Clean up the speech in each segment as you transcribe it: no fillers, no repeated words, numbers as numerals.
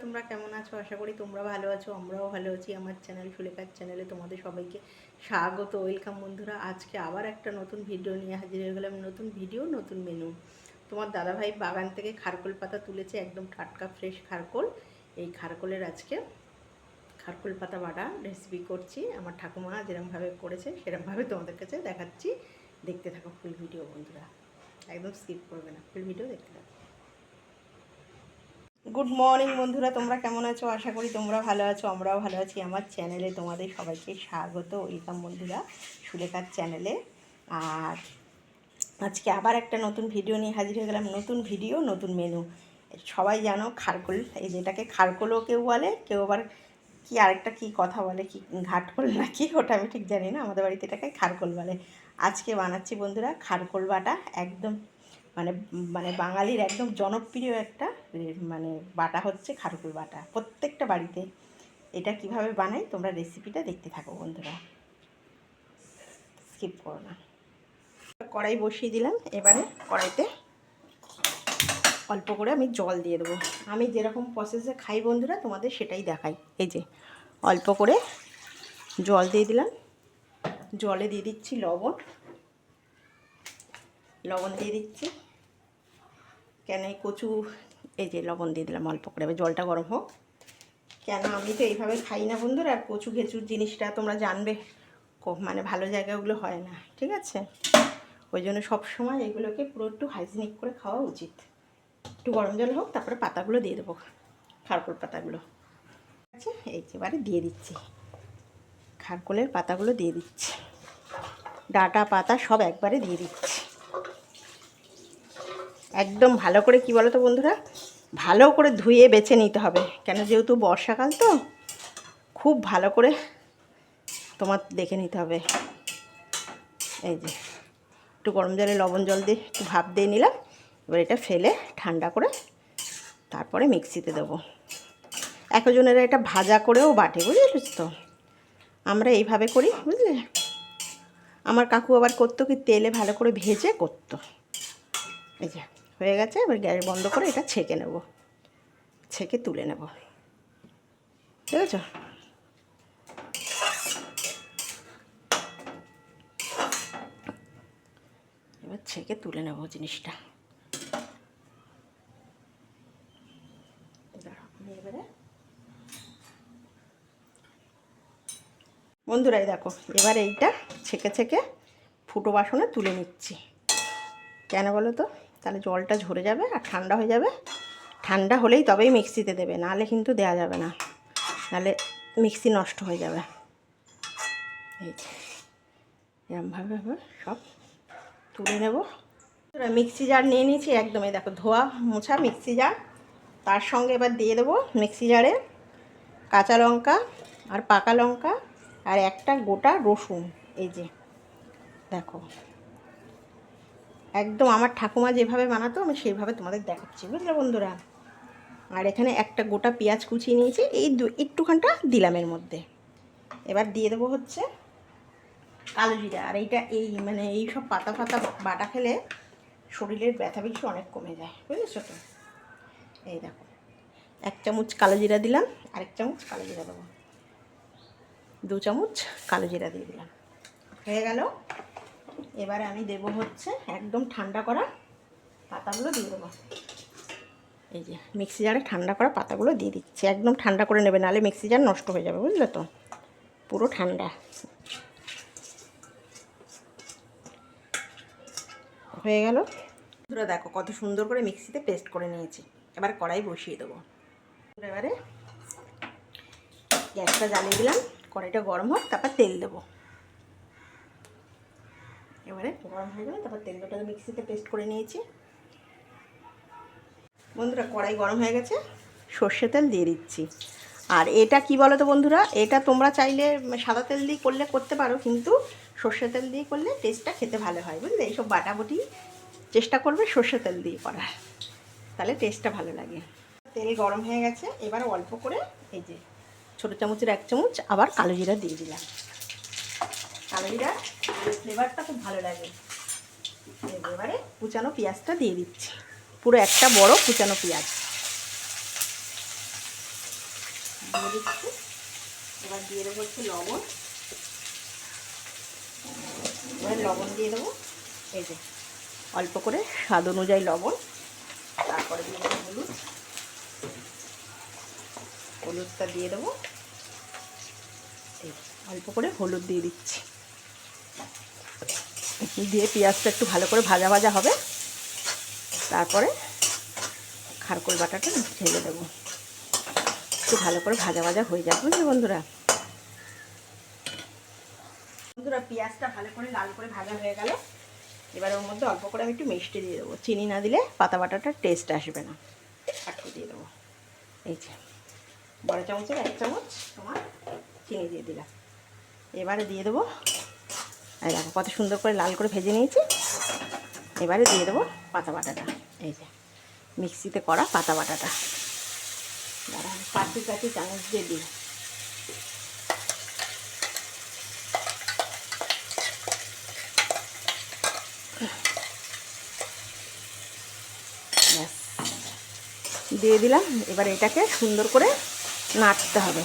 তোমরা কেমন আছো? আশা করি তোমরা ভালো আছো, আমরাও ভালো আছি। আমার চ্যানেল সুলেখার চ্যানেলে তোমাদের সবাইকে স্বাগত, ওয়েলকাম। বন্ধুরা, আজকে আবার একটা নতুন ভিডিও নিয়ে হাজির হয়ে গেলাম। নতুন ভিডিও, নতুন মেনু। তোমার দাদাভাই বাগান থেকে খারকোল পাতা তুলেছে, একদম টাটকা ফ্রেশ খারকোল। এই খারকোলের আজকে খারকোল পাতা বাটা রেসিপি করছি। আমার ঠাকুমা যেরকমভাবে করেছে সেরকমভাবে তোমাদের কাছে দেখাচ্ছি। দেখতে থাকো ফুল ভিডিও বন্ধুরা, একদম স্কিপ করবে না, ফুল ভিডিও দেখতে থাকো। গুড মর্নিং বন্ধুরা, তোমরা কেমন আছো? আশা করি তোমরা ভালো আছো, আমরাও ভালো আছি। আমার চ্যানেলে তোমাদের সবাইকে স্বাগত, ওয়েলকাম বন্ধুরা, সুলেখার চ্যানেলে। আর আজকে আবার একটা নতুন ভিডিও নিয়ে হাজির হয়ে গেলাম। নতুন ভিডিও, নতুন মেনু। সবাই জানো খারকোল, এই যেটাকে খারকোলও কেউ বলে, কেউ আবার কি আরেকটা কি কথা বলে, কি ঘাটকোল না কি, ওটা আমি ঠিক জানি না। আমাদের বাড়িতে এটাকে খারকোল বলে। আজকে বানাচ্ছি বন্ধুরা খারকোল বাটা। একদম মানে মানে বাঙালির একদম জনপ্রিয় একটা মানে বাটা হচ্ছে খারকোল বাটা, প্রত্যেকটা বাড়িতে। এটা কিভাবে বানাই তোমরা রেসিপিটা দেখতে থাকো বন্ধুরা, স্কিপ করো না। কড়াই বসিয়ে দিলাম। এবারে কড়াইতে অল্প করে আমি জল দিয়ে দেবো। আমি যেরকম প্রসেসে খাই বন্ধুরা তোমাদের সেটাই দেখাই। এই যে অল্প করে জল দিয়ে দিলাম। জলে দিয়ে দিচ্ছি লবণ, লবণ দিয়ে দিচ্ছি। কেন এই কচু, এই যে লবণ দিয়ে দিলাম অল্প করে। এবার জলটা গরম হোক। কেন আমি তো এইভাবে খাই না বন্ধুরা, আর কচু ঘেঁচুর জিনিসটা তোমরা জানবে মানে ভালো জায়গাগুলো হয় না, ঠিক আছে? ওই জন্য সবসময় এগুলোকে পুরো একটু হাইজিনিক করে খাওয়া উচিত। একটু গরম জল হোক, তারপরে পাতাগুলো দিয়ে দেবো, খারকোল পাতাগুলো। আচ্ছা, এই এবারে দিয়ে দিচ্ছি খারকোলের পাতাগুলো, দিয়ে দিচ্ছি ডাটা পাতা সব একবারে দিয়ে দিচ্ছি। একদম ভালো করে, কি বলো তো বন্ধুরা, ভালো করে ধুয়ে বেছে নিতে হবে। কেন, যেহেতু বর্ষাকাল তো খুব ভালো করে তোমার দেখে নিতে হবে। এই যে একটু গরম জলে লবণ জল দিয়ে একটু ভাপ দিয়ে নিলাম। এবার এটা ফেলে ঠান্ডা করে তারপরে মিক্সিতে দেবো। একজনেরা এটা ভাজা করেও বাটে, বুঝলি তো? আমরা এইভাবে করি, বুঝলে। আমার কাকু আবার করতো কি, তেলে ভালো করে ভেজে করতো। এই যে হয়ে গেছে। এবার গ্যাস বন্ধ করে এটা ছেঁকে নেব, ছেঁকে তুলে নেব, ঠিক আছে? এবার ছেঁকে তুলে নেব জিনিসটা। এবারে বন্ধুরাই দেখো, এবার এইটা ছেঁকে ছেঁকে ফুটো বাসনে তুলে নিচ্ছি। কেন বলো তো, তাহলে জলটা ঝরে যাবে আর ঠান্ডা হয়ে যাবে। ঠান্ডা হলেই তবেই মিক্সিতে দেবে, নাহলে কিন্তু দেওয়া যাবে না, নাহলে মিক্সি নষ্ট হয়ে যাবে। এই যে এরমভাবে সব তুলে নেব। মিক্সি জার নিয়ে নিয়েছি, একদমই দেখো ধোয়া মোছা মিক্সি জার। তার সঙ্গে এবার দিয়ে দেবো মিক্সি জারে কাঁচা লঙ্কা আর পাকা লঙ্কা আর একটা গোটা রসুন। এই যে দেখো, একদম আমার ঠাকুমা যেভাবে বানাতো আমি সেইভাবে তোমাদের দেখাচ্ছি, বুঝলে বন্ধুরা। আর এখানে একটা গোটা পেঁয়াজ কুচিয়ে নিয়েছি, এই একটুখানটা দিলাম এর মধ্যে। এবার দিয়ে দেবো হচ্ছে কালো জিরা। আর এইটা এই মানে এই সব পাতা ফাতা বাটা খেলে শরীরের ব্যথা বেশি অনেক কমে যায়, বুঝেছো তো? এই দেখো, 1 চামচ কালো জিরা দিলাম, আরেক চামচ কালো জিরা দেবো, 2 চামচ কালো জিরা দিয়ে দিলাম। হয়ে গেল। এবারে আমি দেবো হচ্ছে একদম ঠান্ডা করা পাতাগুলো দিয়ে দেবো। এই যে মিক্সি জারে ঠান্ডা করা পাতাগুলো দিয়ে দিচ্ছি। একদম ঠান্ডা করে নেবে, নাহলে মিক্সি জার নষ্ট হয়ে যাবে, বুঝলে তো? পুরো ঠান্ডা হয়ে গেল। বন্ধুরা দেখো কত সুন্দর করে মিক্সিতে পেস্ট করে নিয়েছি। এবার কড়াই বসিয়ে দেবো। এবারে গ্যাসটা জ্বালিয়ে দিলাম, কড়াইটা গরম হোক, তারপর তেল দেবো। এবারে গরম হয়ে গেলে তারপর তেলটা মিক্সিতে পেস্ট করে নিয়েছি। বন্ধুরা কড়াই গরম হয়ে গেছে, সর্ষে তেল দিয়ে দিচ্ছি। আর এটা কি বলো তো বন্ধুরা, এটা তোমরা চাইলে সাদা তেল দিয়ে করলে করতে পারো, কিন্তু সর্ষে তেল দিয়ে করলে টেস্টটা খেতে ভালো হয়, বুঝলে। এইসব বাটাবুটি চেষ্টা করবে সর্ষে তেল দিয়ে করার, তাহলে টেস্টটা ভালো লাগে। তেল গরম হয়ে গেছে, এবার অল্প করে এই যে ছোটো চামচের 1 চামচ আবার কালো জিরা দিয়ে দিলাম। কালো জিরা ফ্লেভারটা খুব ভালো লাগে। এবারে কুচানো পেঁয়াজটা দিয়ে দিচ্ছি, পুরো একটা বড় কুচানো পেঁয়াজ। দিয়ে দিচ্ছি। এবার দিয়ে দেবো হচ্ছে লবণ। এবার লবণ দিয়ে দেবো, এই যে অল্প করে স্বাদ অনুযায়ী লবণ। তারপরে দিয়ে দেবো হলুদ, হলুদটা দিয়ে দেবো, এই অল্প করে হলুদ দিয়ে দিচ্ছি। দিয়ে পেঁয়াজটা একটু ভালো করে ভাজা ভাজা হবে, তারপরে খারকোল বাটাটা ঢেলে দেবো। একটু ভালো করে ভাজা ভাজা হয়ে যাবে, বুঝলে বন্ধুরা। বন্ধুরা পেঁয়াজটা ভালো করে লাল করে ভাজা হয়ে গেল। এবার ওর মধ্যে অল্প করে আমি একটু মিষ্টি দিয়ে দেবো। চিনি না দিলে পাতা বাটাটার টেস্ট আসবে না। একটু দিয়ে দেবো, এই যে বড় চামচের 1 চামচ তোমার চিনি দিয়ে দিলাম। এবারে দিয়ে দেবো, এই দেখো কত সুন্দর করে লাল করে ভেজে নিয়েছি। এবারে দিয়ে দেবো পাতা বাটাটা, এই যে মিক্সিতে করা পাতা বাটাটা। দাঁড়া কাঁচি কাঁচি চামচ দিয়ে দিই। ব্যাস দিয়ে দিলাম। এবার এটাকে সুন্দর করে নাড়তে হবে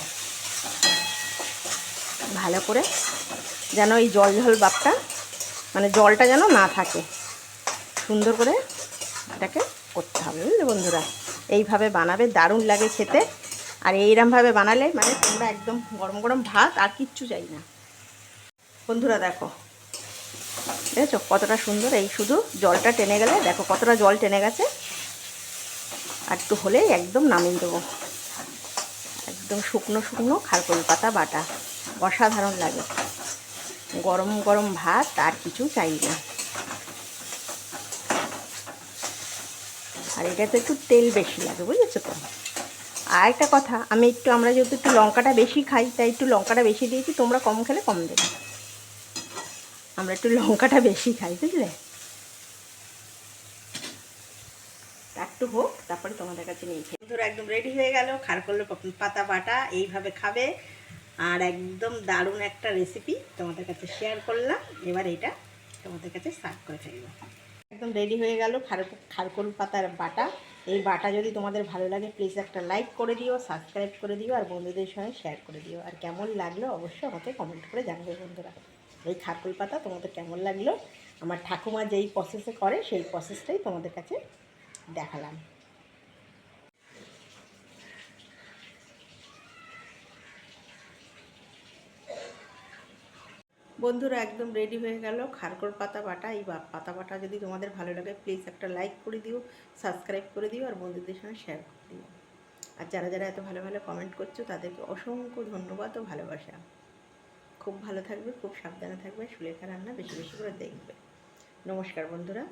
ভালো করে, যেন এই জল ঝোল ভাবটা, মানে জলটা যেন না থাকে। সুন্দর করে এটাকে করতে হবে, বুঝলে বন্ধুরা। এইভাবে বানাবে, দারুণ লাগে খেতে। আর এইরকমভাবে বানালে মানে তোমরা একদম গরম গরম ভাত আর কিচ্ছু চাই না। বন্ধুরা দেখো, দেখেছো কতটা সুন্দর। এই শুধু জলটা টেনে গেলে, দেখো কতটা জল টেনে গেছে। আর একটু হলেই একদম নামিয়ে দেবো। একদম শুকনো শুকনো খারকোল পাতা বাটা, অসাধারণ লাগে। গরম গরম ভাত আর কিছু চাই না। আর এটাতে একটু তেল বেশি লাগে, বুঝেছো তো। আর একটা কথা, আমরা যেহেতু একটু লঙ্কাটা বেশি খাই, তাই একটু লঙ্কাটা বেশি দিয়েছি। তোমরা কম খেলে কম দেবে। আমরা একটু লঙ্কাটা বেশি খাই, বুঝলে। একটু হোক, তারপরে তোমাদের কাছে নিয়ে খেয়ে। বন্ধুরা একদম রেডি হয়ে গেল খারকোল পাতা বাটা। এইভাবে খাবে, আর একদম দারুণ একটা রেসিপি তোমাদের কাছে শেয়ার করলাম। এবার এটা তোমাদের কাছে সার্ভ করে ফেলবো। একদম রেডি হয়ে গেল খারকোল পাতার বাটা। এই বাটা যদি তোমাদের ভালো লাগে, প্লিজ একটা লাইক করে দিও, সাবস্ক্রাইব করে দিও, আর বন্ধুদের সঙ্গে শেয়ার করে দিও। আর কেমন লাগলো অবশ্যই আমাকে কমেন্ট করে জানাবে বন্ধুরা। এই খারকোল পাতা তোমাদের কেমন লাগলো। আমার ঠাকুমা যেই প্রসেসে করে সেই প্রসেসটাই তোমাদের কাছে দেখালাম। বন্ধুরা একদম রেডি হয়ে গেল খারকোল পাতা বাটা। এই পাতা বাটা যদি তোমাদের ভালো লাগে, প্লিজ একটা লাইক করে দিও, সাবস্ক্রাইব করে দিও, আর বন্ধুদের সঙ্গে শেয়ার করে দিও। আর যারা যারা এত ভালো ভালো কমেন্ট করছো, তাদেরকে অসংখ্য ধন্যবাদ ও ভালোবাসা। খুব ভালো থাকবে, খুব সাবধানে থাকবে, সুলেখা রান্না বেশি বেশি করে দেখবে। নমস্কার বন্ধুরা।